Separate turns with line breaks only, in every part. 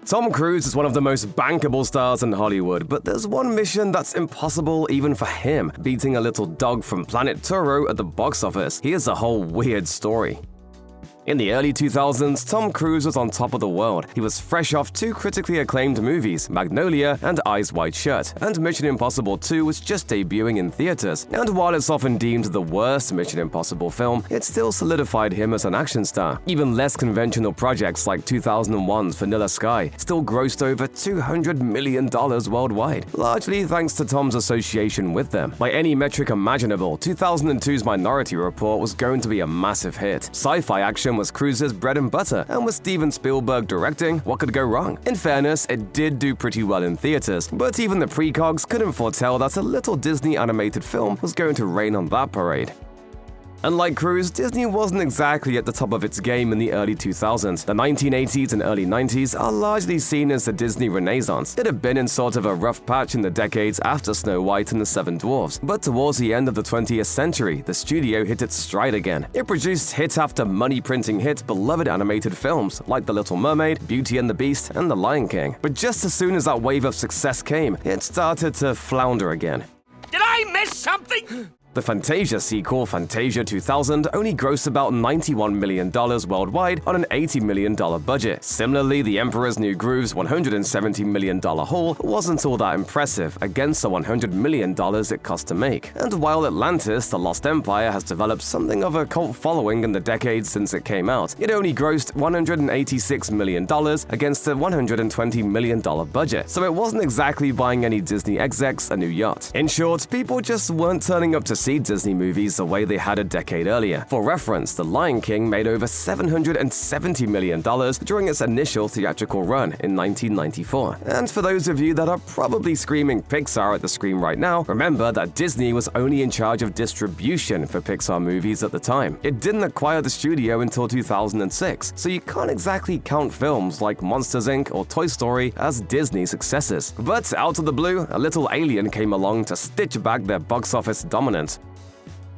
Tom Cruise is one of the most bankable stars in Hollywood, but there's one mission that's impossible even for him, beating a little dog from planet Turo at the box office. Here's a whole weird story. In the early 2000s, Tom Cruise was on top of the world. He was fresh off two critically acclaimed movies, Magnolia and Eyes Wide Shut, and Mission Impossible 2 was just debuting in theaters. And while it's often deemed the worst Mission Impossible film, it still solidified him as an action star. Even less conventional projects like 2001's Vanilla Sky still grossed over $200 million worldwide, largely thanks to Tom's association with them. By any metric imaginable, 2002's Minority Report was going to be a massive hit. Sci-fi action was Cruise's bread and butter, and with Steven Spielberg directing, what could go wrong? In fairness, it did do pretty well in theaters, but even the precogs couldn't foretell that a little Disney animated film was going to rain on that parade. Unlike Cruise, Disney wasn't exactly at the top of its game in the early 2000s. The 1980s and early 90s are largely seen as the Disney Renaissance. It had been in sort of a rough patch in the decades after Snow White and the Seven Dwarfs, but towards the end of the 20th century, the studio hit its stride again. It produced hit after money-printing hit beloved animated films like The Little Mermaid, Beauty and the Beast, and The Lion King. But just as soon as that wave of success came, it started to flounder again.
Did I miss something?
The Fantasia sequel, Fantasia 2000, only grossed about $91 million worldwide on an $80 million budget. Similarly, The Emperor's New Groove's $170 million haul wasn't all that impressive against the $100 million it cost to make. And while Atlantis, The Lost Empire has developed something of a cult following in the decades since it came out, it only grossed $186 million against a $120 million budget, so it wasn't exactly buying any Disney execs a new yacht. In short, people just weren't turning up to see Disney movies the way they had a decade earlier. For reference, The Lion King made over $770 million during its initial theatrical run in 1994. And for those of you that are probably screaming Pixar at the screen right now, remember that Disney was only in charge of distribution for Pixar movies at the time. It didn't acquire the studio until 2006, so you can't exactly count films like Monsters Inc. or Toy Story as Disney successes. But out of the blue, a little alien came along to stitch back their box office dominance.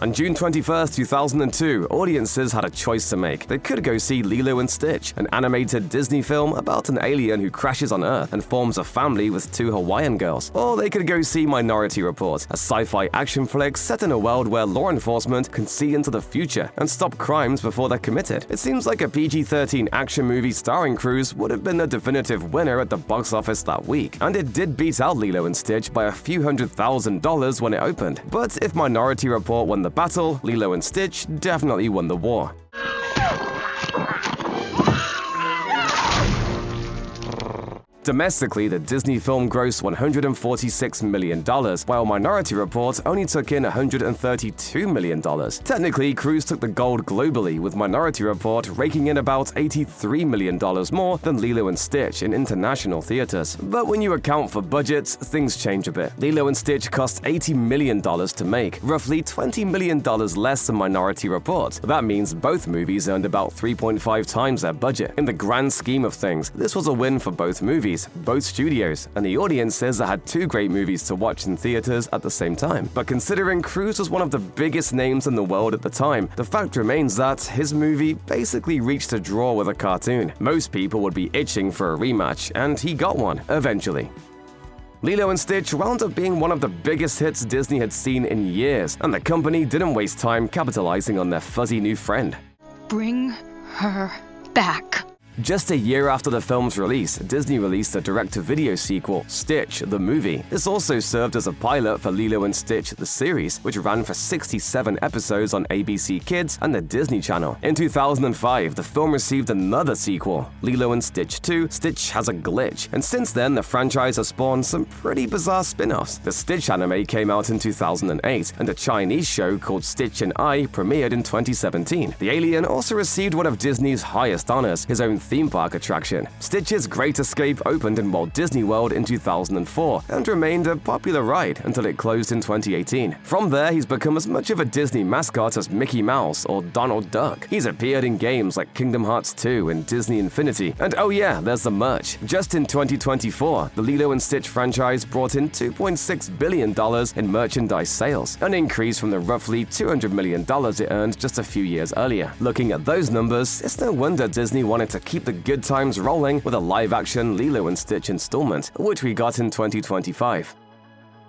On June 21, 2002, audiences had a choice to make. They could go see Lilo and Stitch, an animated Disney film about an alien who crashes on Earth and forms a family with two Hawaiian girls. Or they could go see Minority Report, a sci-fi action flick set in a world where law enforcement can see into the future and stop crimes before they're committed. It seems like a PG-13 action movie starring Cruise would have been the definitive winner at the box office that week, and it did beat out Lilo and Stitch by a few $100,000 when it opened. But if Minority Report won the battle, Lilo and Stitch definitely won the war. Domestically, the Disney film grossed $146 million, while Minority Report only took in $132 million. Technically, Cruise took the gold globally, with Minority Report raking in about $83 million more than Lilo and Stitch in international theaters. But when you account for budgets, things change a bit. Lilo and Stitch cost $80 million to make, roughly $20 million less than Minority Report. That means both movies earned about 3.5 times their budget. In the grand scheme of things, this was a win for both movies, both studios, and the audiences that had two great movies to watch in theaters at the same time. But considering Cruise was one of the biggest names in the world at the time, the fact remains that his movie basically reached a draw with a cartoon. Most people would be itching for a rematch, and he got one, eventually. Lilo and Stitch wound up being one of the biggest hits Disney had seen in years, and the company didn't waste time capitalizing on their fuzzy new friend.
Bring her back.
Just a year after the film's release, Disney released a direct-to-video sequel, Stitch, the movie. This also served as a pilot for Lilo and Stitch, the series, which ran for 67 episodes on ABC Kids and the Disney Channel. In 2005, the film received another sequel, Lilo and Stitch 2, Stitch Has a Glitch, and since then the franchise has spawned some pretty bizarre spin-offs. The Stitch anime came out in 2008, and a Chinese show called Stitch and I premiered in 2017. The alien also received one of Disney's highest honors, his own theme park attraction. Stitch's Great Escape opened in Walt Disney World in 2004 and remained a popular ride until it closed in 2018. From there, he's become as much of a Disney mascot as Mickey Mouse or Donald Duck. He's appeared in games like Kingdom Hearts 2 and Disney Infinity. And oh yeah, there's the merch. Just in 2024, the Lilo and Stitch franchise brought in $2.6 billion in merchandise sales, an increase from the roughly $200 million it earned just a few years earlier. Looking at those numbers, it's no wonder Disney wanted to keep the good times rolling with a live-action Lilo and Stitch installment, which we got in 2025.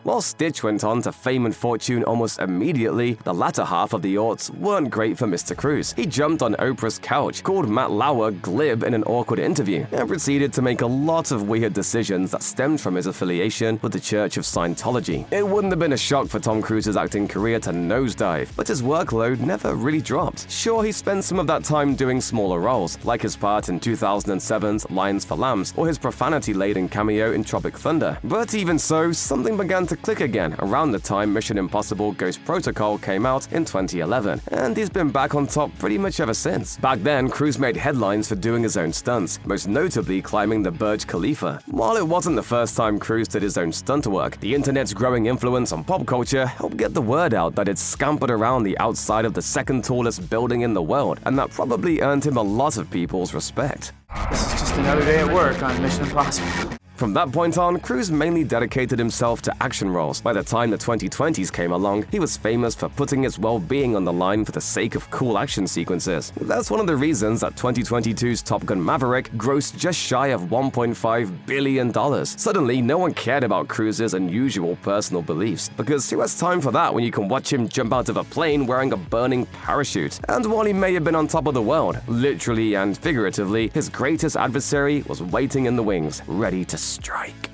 While Stitch went on to fame and fortune almost immediately, the latter half of the aughts weren't great for Mr. Cruz. He jumped on Oprah's couch, called Matt Lauer glib in an awkward interview, and proceeded to make a lot of weird decisions that stemmed from his affiliation with the Church of Scientology. It wouldn't have been a shock for Tom Cruise's acting career to nosedive, but his workload never really dropped. Sure, he spent some of that time doing smaller roles, like his part in 2007's Lions for Lambs or his profanity-laden cameo in Tropic Thunder. But even so, something began to click again around the time Mission Impossible Ghost Protocol came out in 2011, and he's been back on top pretty much ever since. Back then, Cruise made headlines for doing his own stunts, most notably climbing the Burj Khalifa. While it wasn't the first time Cruise did his own stunt work, the internet's growing influence on pop culture helped get the word out that it scampered around the outside of the second tallest building in the world, and that probably earned him a lot of people's respect.
This is just another day at work on Mission Impossible.
From that point on, Cruise mainly dedicated himself to action roles. By the time the 2020s came along, he was famous for putting his well-being on the line for the sake of cool action sequences. That's one of the reasons that 2022's Top Gun Maverick grossed just shy of $1.5 billion. Suddenly, no one cared about Cruise's unusual personal beliefs, because who has time for that when you can watch him jump out of a plane wearing a burning parachute? And while he may have been on top of the world, literally and figuratively, his greatest adversary was waiting in the wings, ready to strike.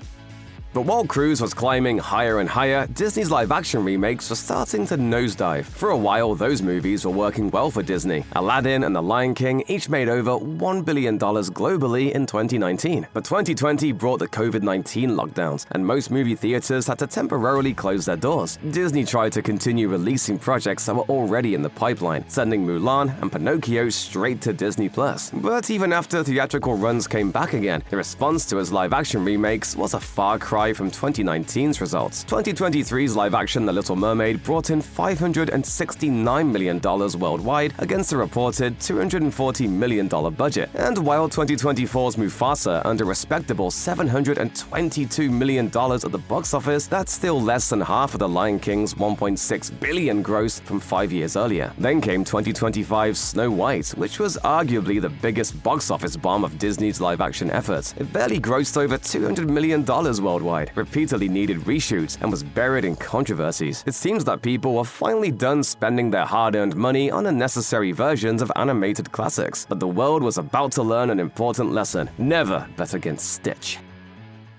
But while Cruise was climbing higher and higher, Disney's live-action remakes were starting to nosedive. For a while, those movies were working well for Disney. Aladdin and The Lion King each made over $1 billion globally in 2019. But 2020 brought the COVID-19 lockdowns, and most movie theaters had to temporarily close their doors. Disney tried to continue releasing projects that were already in the pipeline, sending Mulan and Pinocchio straight to Disney+. But even after theatrical runs came back again, the response to his live-action remakes was a far cry from 2019's results. 2023's live-action The Little Mermaid brought in $569 million worldwide against a reported $240 million budget. And while 2024's Mufasa earned a respectable $722 million at the box office, that's still less than half of The Lion King's $1.6 billion gross from 5 years earlier. Then came 2025's Snow White, which was arguably the biggest box office bomb of Disney's live-action efforts. It barely grossed over $200 million worldwide, repeatedly needed reshoots, and was buried in controversies. It seems that people were finally done spending their hard-earned money on unnecessary versions of animated classics. But the world was about to learn an important lesson: never bet against Stitch.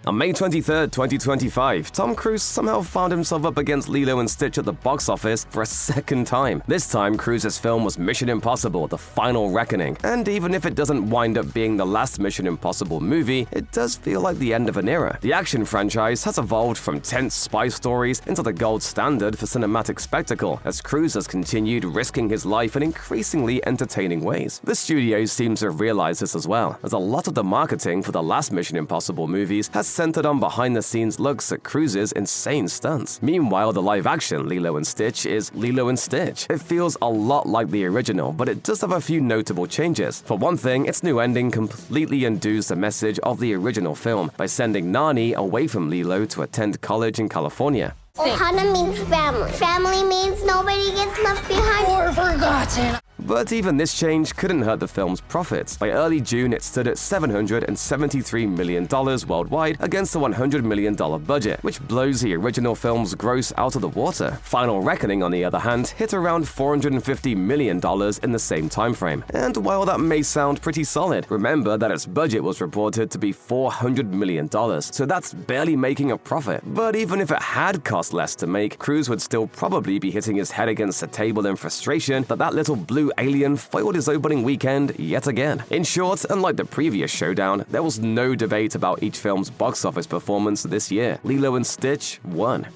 On May 23, 2025, Tom Cruise somehow found himself up against Lilo and Stitch at the box office for a second time. This time, Cruise's film was Mission Impossible: The Final Reckoning. And even if it doesn't wind up being the last Mission Impossible movie, it does feel like the end of an era. The action franchise has evolved from tense spy stories into the gold standard for cinematic spectacle, as Cruise has continued risking his life in increasingly entertaining ways. The studios seem to have realized this as well, as a lot of the marketing for the last Mission Impossible movies has centered on behind-the-scenes looks at Cruise's insane stunts. Meanwhile, the live-action Lilo and Stitch is Lilo and Stitch. It feels a lot like the original, but it does have a few notable changes. For one thing, its new ending completely undoes the message of the original film by sending Nani away from Lilo to attend college in California.
Ohana means family. Family means nobody gets left behind or forgotten.
But even this change couldn't hurt the film's profits. By early June, it stood at $773 million worldwide against a $100 million budget, which blows the original film's gross out of the water. Final Reckoning, on the other hand, hit around $450 million in the same timeframe. And while that may sound pretty solid, remember that its budget was reported to be $400 million, so that's barely making a profit. But even if it had cost less to make, Cruise would still probably be hitting his head against the table in frustration that little blue alien foiled his opening weekend yet again. In short, unlike the previous showdown, there was no debate about each film's box office performance this year. Lilo and Stitch won.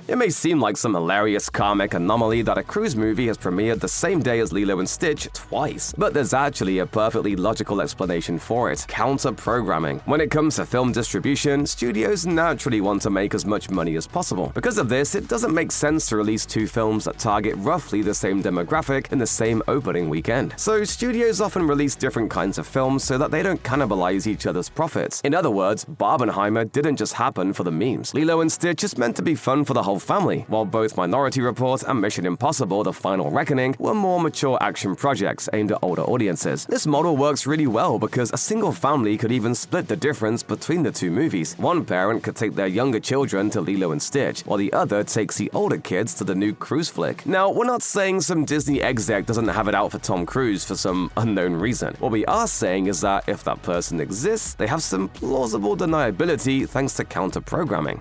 It may seem like some hilarious karmic anomaly that a Cruise movie has premiered the same day as Lilo and Stitch twice, but there's actually a perfectly logical explanation for it: counter-programming. When it comes to film distribution, studios naturally want to make as much money as possible. Because of this, it doesn't make sense to release two films that target roughly the same demographic in the same opening weekend. So studios often release different kinds of films so that they don't cannibalize each other's profits. In other words, Barbenheimer didn't just happen for the memes. Lilo and Stitch is meant to be fun for the whole adult family, while both Minority Report and Mission Impossible: The Final Reckoning were more mature action projects aimed at older audiences. This model works really well because a single family could even split the difference between the two movies. One parent could take their younger children to Lilo and Stitch, while the other takes the older kids to the new Cruise flick. Now, we're not saying some Disney exec doesn't have it out for Tom Cruise for some unknown reason. What we are saying is that if that person exists, they have some plausible deniability thanks to counter-programming.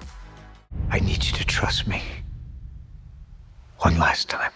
I need you to trust me. One last time.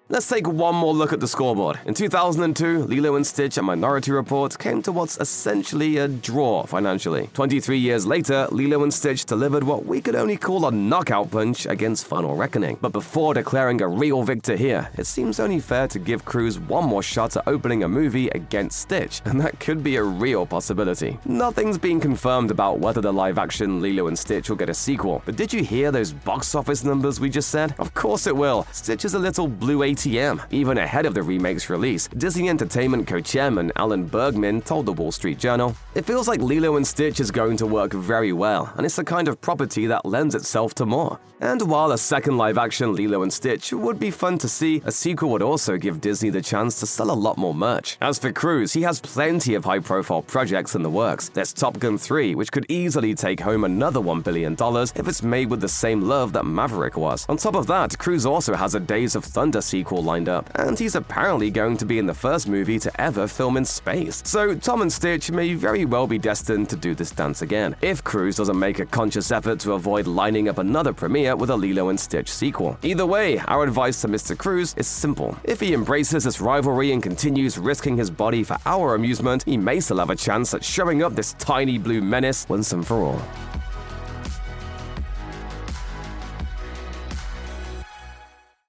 Let's take one more look at the scoreboard. In 2002, Lilo and Stitch and Minority Report came to what's essentially a draw financially. 23 years later, Lilo and Stitch delivered what we could only call a knockout punch against Final Reckoning. But before declaring a real victor here, it seems only fair to give Cruise one more shot at opening a movie against Stitch, and that could be a real possibility. Nothing's been confirmed about whether the live-action Lilo and Stitch will get a sequel, but did you hear those box office numbers we just said? Of course it will. Stitch is a little blue ATM, even ahead of the remake's release. Disney Entertainment co-chairman Alan Bergman told the Wall Street Journal, "It feels like Lilo and Stitch is going to work very well, and it's the kind of property that lends itself to more. And while a second live-action Lilo and Stitch would be fun to see, a sequel would also give Disney the chance to sell a lot more merch." As for Cruise, he has plenty of high-profile projects in the works. There's Top Gun 3, which could easily take home another $1 billion if it's made with the same love that Maverick was. On top of that, Cruise also has a Days of Thunder sequel lined up, and he's apparently going to be in the first movie to ever film in space. So Tom and Stitch may very well be destined to do this dance again, if Cruise doesn't make a conscious effort to avoid lining up another premiere with a Lilo and Stitch sequel. Either way, our advice to Mr. Cruise is simple. If he embraces this rivalry and continues risking his body for our amusement, he may still have a chance at showing up this tiny blue menace once and for all.